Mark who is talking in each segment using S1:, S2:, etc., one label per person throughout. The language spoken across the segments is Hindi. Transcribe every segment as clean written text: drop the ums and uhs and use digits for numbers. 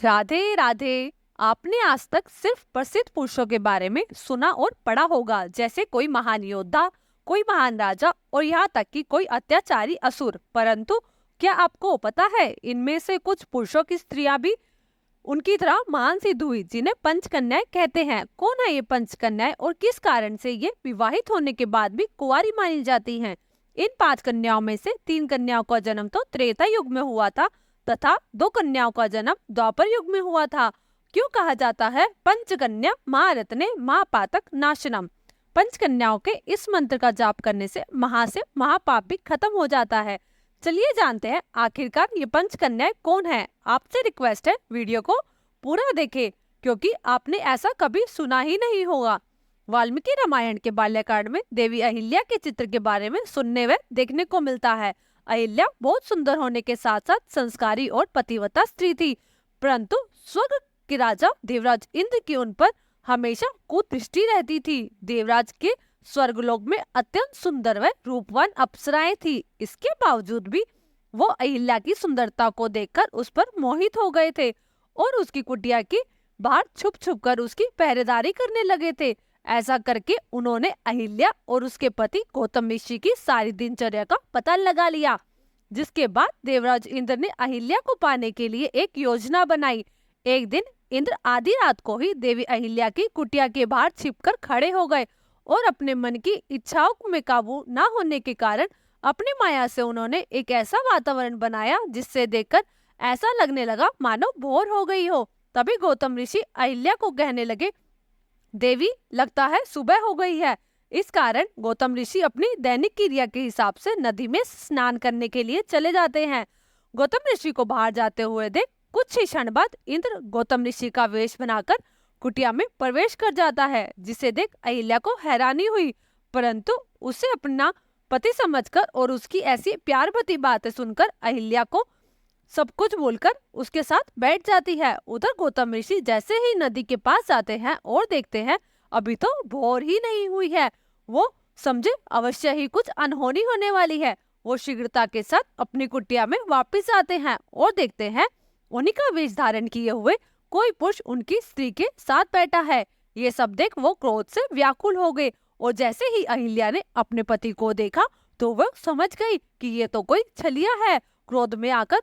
S1: राधे राधे। आपने आज तक सिर्फ प्रसिद्ध पुरुषों के बारे में सुना और पढ़ा होगा, जैसे कोई महान योद्धा, कोई महान राजा और यहाँ तक कि कोई अत्याचारी असुर। परंतु क्या आपको पता है, इनमें से कुछ पुरुषों की स्त्रियां भी उनकी तरह महान सिद्ध हुई, जिन्हें पंचकन्याएं कहते हैं। कौन है ये पंचकन्याएं और किस कारण से ये विवाहित होने के बाद भी कुंवारी मानी जाती हैं? इन 5 कन्याओं में से 3 कन्याओं का जन्म तो त्रेता युग में हुआ था तथा 2 कन्याओं का जन्म द्वापर युग में हुआ था। क्यों कहा जाता है पंचकन्या महारत्ने महापातक नाशनम? पंचकन्याओं के इस मंत्र का जाप करने से महापाप भी खत्म हो जाता है। चलिए जानते हैं आखिरकार ये पंचकन्याएं कौन है। आपसे रिक्वेस्ट है, वीडियो को पूरा देखें, क्योंकि आपने ऐसा कभी सुना ही नहीं होगा। वाल्मीकि रामायण के बाल्यकांड में देवी अहिल्या के चित्र के बारे में सुनने व देखने को मिलता है। अहिल्या बहुत सुंदर होने के साथ साथ संस्कारी और पतिव्रता स्त्री थी, परंतु स्वर्ग के राजा देवराज इंद्र की उन पर हमेशा कुदृष्टि रहती थी। देवराज के स्वर्गलोक में अत्यंत सुंदर व रूपवान अप्सराएं थी। इसके बावजूद भी वो अहिल्या की सुंदरता को देखकर उस पर मोहित हो गए थे और उसकी कुटिया के बाहर छुप छुप कर उसकी पहरेदारी करने लगे थे। ऐसा करके उन्होंने अहिल्या और उसके पति गौतम ऋषि की सारी दिनचर्या का पता लगा लिया, जिसके बाद देवराज इंद्र ने अहिल्या को पाने के लिए एक योजना बनाई। एक दिन इंद्र आधी रात को ही देवी अहिल्या की कुटिया के बाहर छिपकर खड़े हो गए और अपने मन की इच्छाओं में काबू न होने के कारण अपनी माया से उन्होंने एक ऐसा वातावरण बनाया जिससे देखकर ऐसा लगने लगा मानो भोर हो गई हो। तभी गौतम ऋषि अहिल्या को कहने लगे, देवी, लगता है सुबह हो गई है। इस कारण गौतम ऋषि अपनी दैनिक क्रिया के हिसाब से नदी में स्नान करने के लिए चले जाते हैं। गौतम ऋषि को बाहर जाते हुए देख कुछ ही क्षण बाद इंद्र गौतम ऋषि का वेश बनाकर कुटिया में प्रवेश कर जाता है, जिसे देख अहिल्या को हैरानी हुई, परंतु उसे अपना पति समझकर और उसकी ऐसी प्यार भरी बातें सुनकर अहिल्या को सब कुछ बोलकर उसके साथ बैठ जाती है। उधर गौतम ऋषि जैसे ही नदी के पास जाते हैं और देखते हैं अभी तो भोर ही नहीं हुई है, वो समझे अवश्य ही कुछ अनहोनी होने वाली है। वो शीघ्रता के साथ अपनी कुटिया में वापस आते हैं और देखते हैं उन्हीं का वेश धारण किए हुए कोई पुरुष उनकी स्त्री के साथ बैठा है। ये सब देख वो क्रोध से व्याकुल हो गए और जैसे ही अहिल्या ने अपने पति को देखा तो वह समझ गई कि ये तो कोई छलिया है। क्रोध में आकर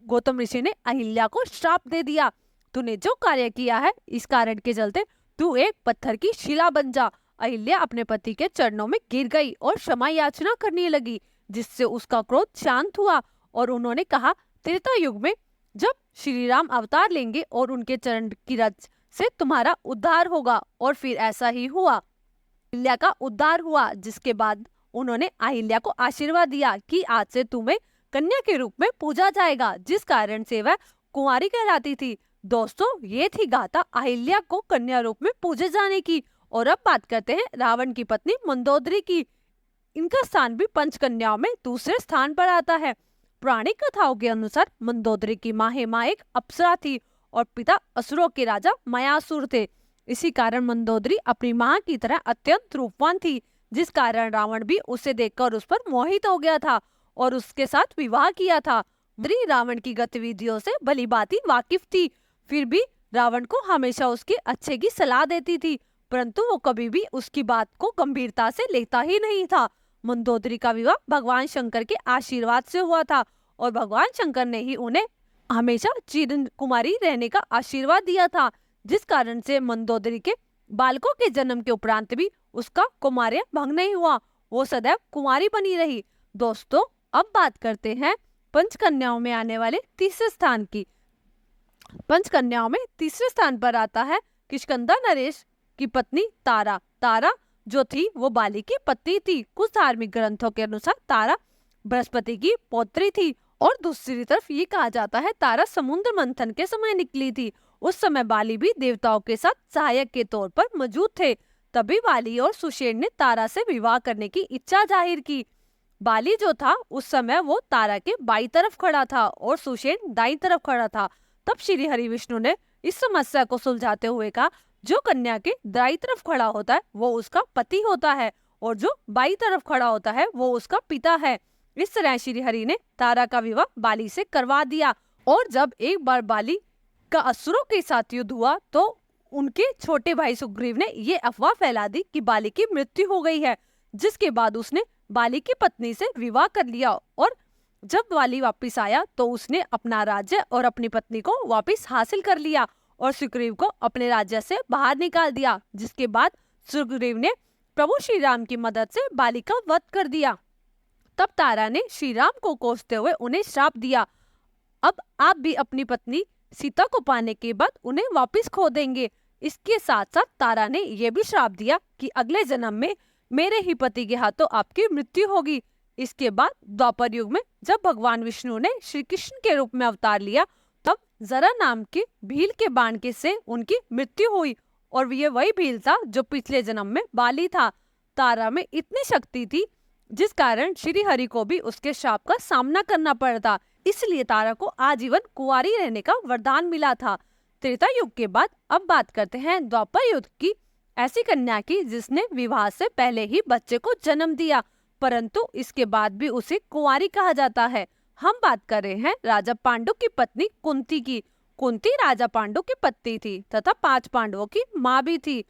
S1: गौतम ऋषि ने अहिल्या को श्राप दे दिया, तूने जो कार्य किया है इस कारण के चलते तू एक पत्थर की शिला बन जा। अहिल्या अपने पति के चरणों में गिर गई और क्षमा याचना करने लगी, जिससे उसका क्रोध शांत हुआ और उन्होंने कहा, त्रेता युग में जब श्री राम अवतार लेंगे और उनके चरण की रज से तुम्हारा उद्धार होगा। और फिर ऐसा ही हुआ, अहिल्या का उद्धार हुआ, जिसके बाद उन्होंने अहिल्या को आशीर्वाद दिया कि आज से तुम्हें कन्या के रूप में पूजा जाएगा, जिस कारण से वह कुंवारी कहलाती थी। दोस्तों, ये थी गाथा अहिल्या को कन्या रूप में पूजे जाने की। और अब बात करते हैं रावण की पत्नी मंदोदरी की। इनका स्थान भी पंचकन्याओं में दूसरे स्थान पर आता है। पौराणिक कथाओं के अनुसार मंदोदरी की माँ हेमा एक अप्सरा थी और पिता असुरों के राजा मयासुर थे। इसी कारण मंदोदरी अपनी माँ की तरह अत्यंत रूपवान थी, जिस कारण रावण भी उसे देखकर उस पर मोहित हो गया था और उसके साथ विवाह किया था। मंदोदरी रावण की गतिविधियों से भली भांति वाकिफ थी, फिर भी रावण को हमेशा उसके अच्छे की सलाह देती थी, परंतु वो कभी भी उसकी बात को गंभीरता से लेता ही नहीं था। मंदोदरी का विवाह भगवान शंकर के आशीर्वाद से हुआ था और भगवान शंकर ने ही उन्हें हमेशा चिर कुमारी रहने का आशीर्वाद दिया था, जिस कारण से मंदोदरी के बालकों के जन्म के उपरांत भी उसका कुमार्य भंग नहीं हुआ, वो सदैव कुमारी बनी रही। दोस्तों, अब बात करते हैं पंचकन्याओं में आने वाले तीसरे स्थान की। पंचकन्याओं में तीसरे स्थान पर आता है किष्किंधा नरेश की पत्नी तारा। तारा जो थी वो बाली की पत्नी थी। कुछ धार्मिक ग्रंथों के अनुसार तारा बृहस्पति की पौत्री थी और दूसरी तरफ ये कहा जाता है तारा समुद्र मंथन के समय निकली थी। उस समय बाली भी देवताओं के साथ सहायक के तौर पर मौजूद थे। तभी बाली और सुषेण ने तारा से विवाह करने की इच्छा जाहिर की। बाली जो था उस समय वो तारा के बाई तरफ खड़ा था और सुषेण दाई तरफ खड़ा था। तब श्री हरि विष्णु ने इस समस्या को सुलझाते हुए कहा, जो कन्या के दाई तरफ खड़ा होता है वो उसका पति होता है और जो बाई तरफ खड़ा होता है वो उसका पिता है। इस तरह श्री हरि ने तारा का विवाह बाली से करवा दिया और जब एक बार बाली का असुरों के साथ युद्ध हुआ तो उनके छोटे भाई सुग्रीव ने ये अफवाह फैला दी कि बाली की मृत्यु हो गई है, जिसके बाद उसने बाली की पत्नी से विवाह कर लिया। और जब बाली वापस आया तो उसने अपना राज्य और अपनी पत्नी को वापस हासिल कर लिया और सुग्रीव को अपने राज्य से बाहर निकाल दिया, जिसके बाद सुग्रीव ने प्रभु श्री राम की मदद से बाली का वध कर दिया। तब तारा ने श्री राम को कोसते हुए उन्हें श्राप दिया, अब आप भी अपनी पत्नी सीता को पाने के बाद उन्हें वापस खो देंगे। इसके साथ साथ तारा ने यह भी श्राप दिया कि अगले जन्म में मेरे ही पति के हाथों आपकी मृत्यु होगी। इसके बाद द्वापर युग में जब भगवान विष्णु ने श्री कृष्ण के रूप में अवतार लिया, तब जरा नाम के भील के बाण के से उनकी मृत्यु हुई और ये वही भील था जो पिछले जन्म में बाली था। तारा में इतनी शक्ति थी जिस कारण श्री हरि को भी उसके शाप का सामना करना पड़ता, इसलिए तारा को आजीवन कुंवारी रहने का वरदान मिला था। त्रेता युग के बाद अब बात करते हैं द्वापर युग की, ऐसी कन्या की जिसने विवाह से पहले ही बच्चे को जन्म दिया, परंतु इसके बाद भी उसे कुंवारी कहा जाता है। हम बात कर रहे हैं राजा पांडु की पत्नी कुंती की। कुंती राजा पांडु की पत्नी थी तथा 5 पांडवों की माँ भी थी।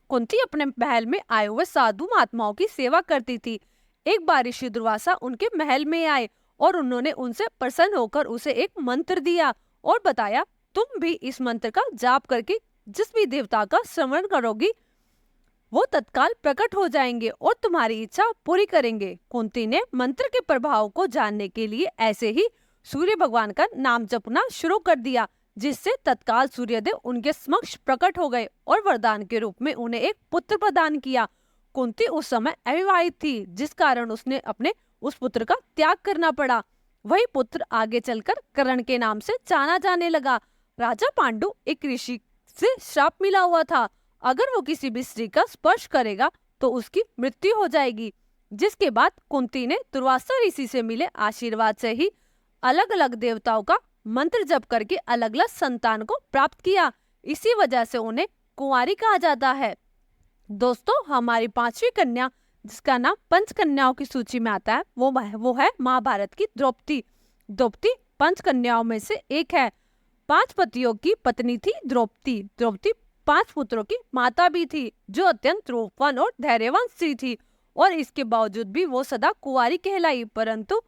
S1: कुंती अपने महल में आए हुए साधु महात्माओं की सेवा करती थी। एक बार ऋषि दुर्वासा उनके महल में आए और उन्होंने उनसे प्रसन्न होकर उसे एक मंत्र दिया और बताया, तुम भी इस मंत्र का जाप करके जिस भी देवता का स्मरण करोगी वो तत्काल प्रकट हो जाएंगे और तुम्हारी इच्छा पूरी करेंगे। कुंती ने मंत्र के प्रभाव को जानने के लिए ऐसे ही सूर्य भगवान का नाम जपना शुरू कर दिया, जिससे तत्काल सूर्यदेव उनके समक्ष प्रकट हो गए और वरदान के रूप में उन्हें एक पुत्र प्रदान किया। कुंती उस समय अविवाहित थी, जिस कारण उसने अपने उस पुत्र का त्याग करना पड़ा। वही पुत्र आगे चलकर कर्ण के नाम से जाना जाने लगा। राजा पांडु एक ऋषि से श्राप मिला हुआ था, अगर वो किसी भी स्त्री का स्पर्श करेगा तो उसकी मृत्यु हो जाएगी। जिसके बाद कुंती ने दुर्वासा ऋषि से मिले आशीर्वाद से ही अलग अलग देवताओं का मंत्र जप करके अलग अलग संतान को प्राप्त किया। इसी वजह से उन्हें कुंवारी कहा जाता है। दोस्तों, हमारी 5वीं कन्या जिसका नाम पंच कन्याओं की सूची में आता है वो है महाभारत की द्रौपदी। द्रौपदी 5 कन्याओं में से एक है। 5 पतियों की पत्नी थी द्रौपदी। द्रौपदी 5 पुत्रों की माता भी थी, जो अत्यंत रूपवान और धैर्यवान स्त्री थी और इसके बावजूद भी वो सदा कुंवारी कहलाई। परंतु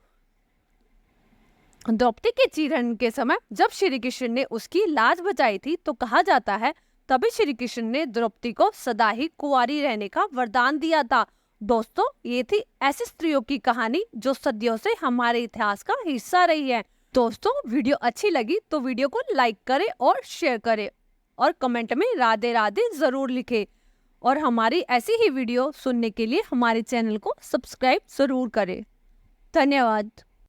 S1: द्रौपदी के चीरहरण के समय जब श्री कृष्ण ने उसकी लाज बचाई थी तो कहा जाता है तभी श्री कृष्ण ने द्रौपदी को सदा ही कुंवारी रहने का वरदान दिया था। दोस्तों, ये थी ऐसी स्त्रियों की कहानी जो सदियों से हमारे इतिहास का हिस्सा रही है। दोस्तों, वीडियो अच्छी लगी तो वीडियो को लाइक करें और शेयर करें और कमेंट में राधे राधे जरूर लिखें और हमारी ऐसी ही वीडियो सुनने के लिए हमारे चैनल को सब्सक्राइब जरूर करें। धन्यवाद।